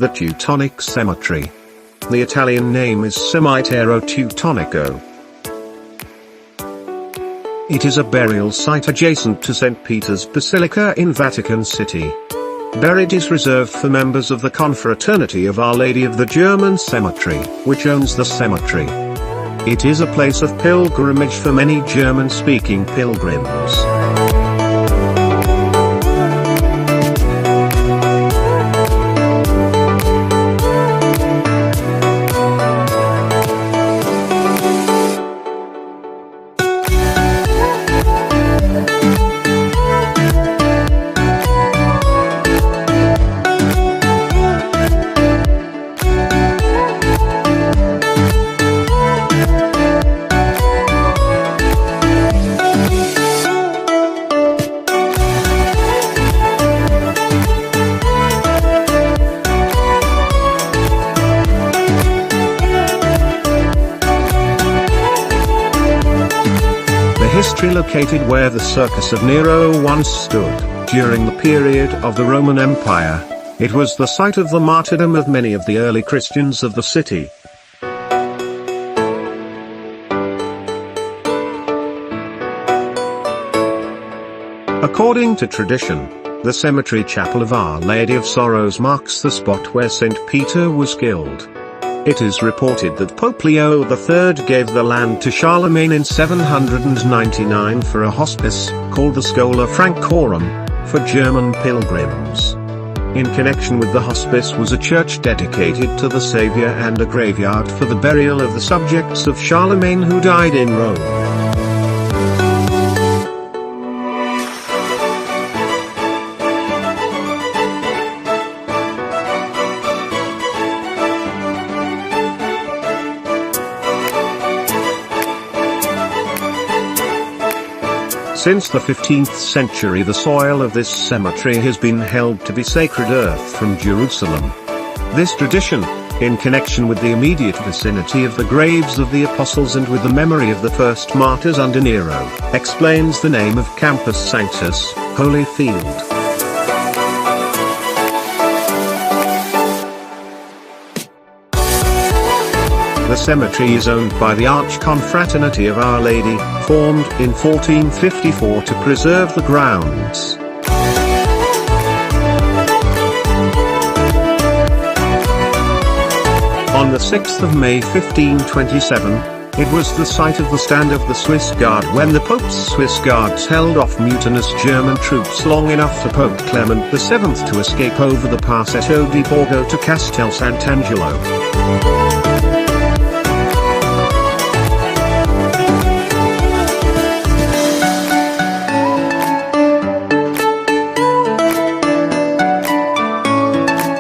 The Teutonic Cemetery. The Italian name is Cimitero Teutonico. It is a burial site adjacent to St. Peter's Basilica in Vatican City. Buried is reserved for members of the Confraternity of Our Lady of the German Cemetery, which owns the cemetery. It is a place of pilgrimage for many German-speaking pilgrims. History located where the Circus of Nero once stood, during the period of the Roman Empire. It was the site of the martyrdom of many of the early Christians of the city. According to tradition, the cemetery chapel of Our Lady of Sorrows marks the spot where St. Peter was killed. It is reported that Pope Leo III gave the land to Charlemagne in 799 for a hospice, called the Schola Francorum, for German pilgrims. In connection with the hospice was a church dedicated to the Saviour and a graveyard for the burial of the subjects of Charlemagne who died in Rome. Since the 15th century the soil of this cemetery has been held to be sacred earth from Jerusalem. This tradition, in connection with the immediate vicinity of the graves of the apostles and with the memory of the first martyrs under Nero, explains the name of Campus Sanctus, Holy Field. The cemetery is owned by the Archconfraternity of Our Lady, formed in 1454 to preserve the grounds. On the 6th of May 1527, it was the site of the stand of the Swiss Guard when the Pope's Swiss Guards held off mutinous German troops long enough for Pope Clement VII to escape over the Passetto di Borgo to Castel Sant'Angelo.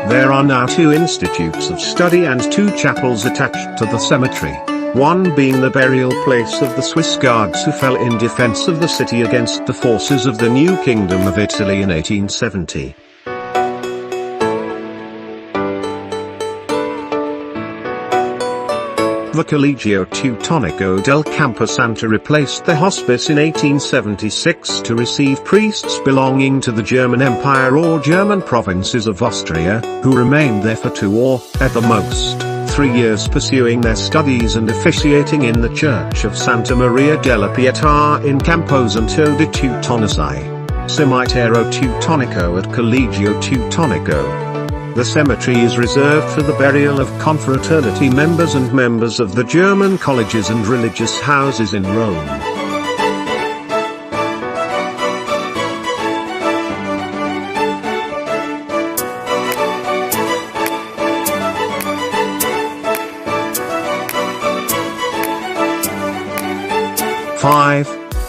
There are now 2 institutes of study and 2 chapels attached to the cemetery, one being the burial place of the Swiss Guards who fell in defense of the city against the forces of the new Kingdom of Italy in 1870. The Collegio Teutonico del Camposanto replaced the hospice in 1876 to receive priests belonging to the German Empire or German provinces of Austria, who remained there for 2 or, at the most, 3 years pursuing their studies and officiating in the Church of Santa Maria della Pietà in Camposanto di Teutonici, Cimitero Teutonico at Collegio Teutonico. The cemetery is reserved for the burial of confraternity members and members of the German colleges and religious houses in Rome.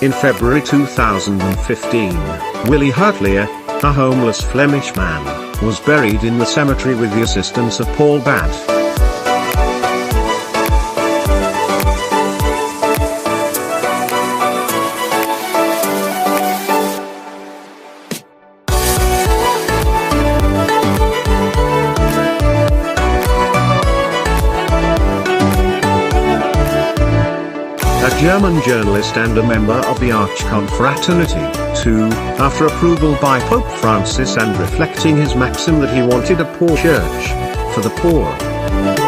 In February 2015, Willy Hertlier, a homeless Flemish man, was buried in the cemetery with the assistance of Paul Bat. A German journalist and a member of the Archconfraternity, too, after approval by Pope Francis and reflecting his maxim that he wanted a poor church, for the poor.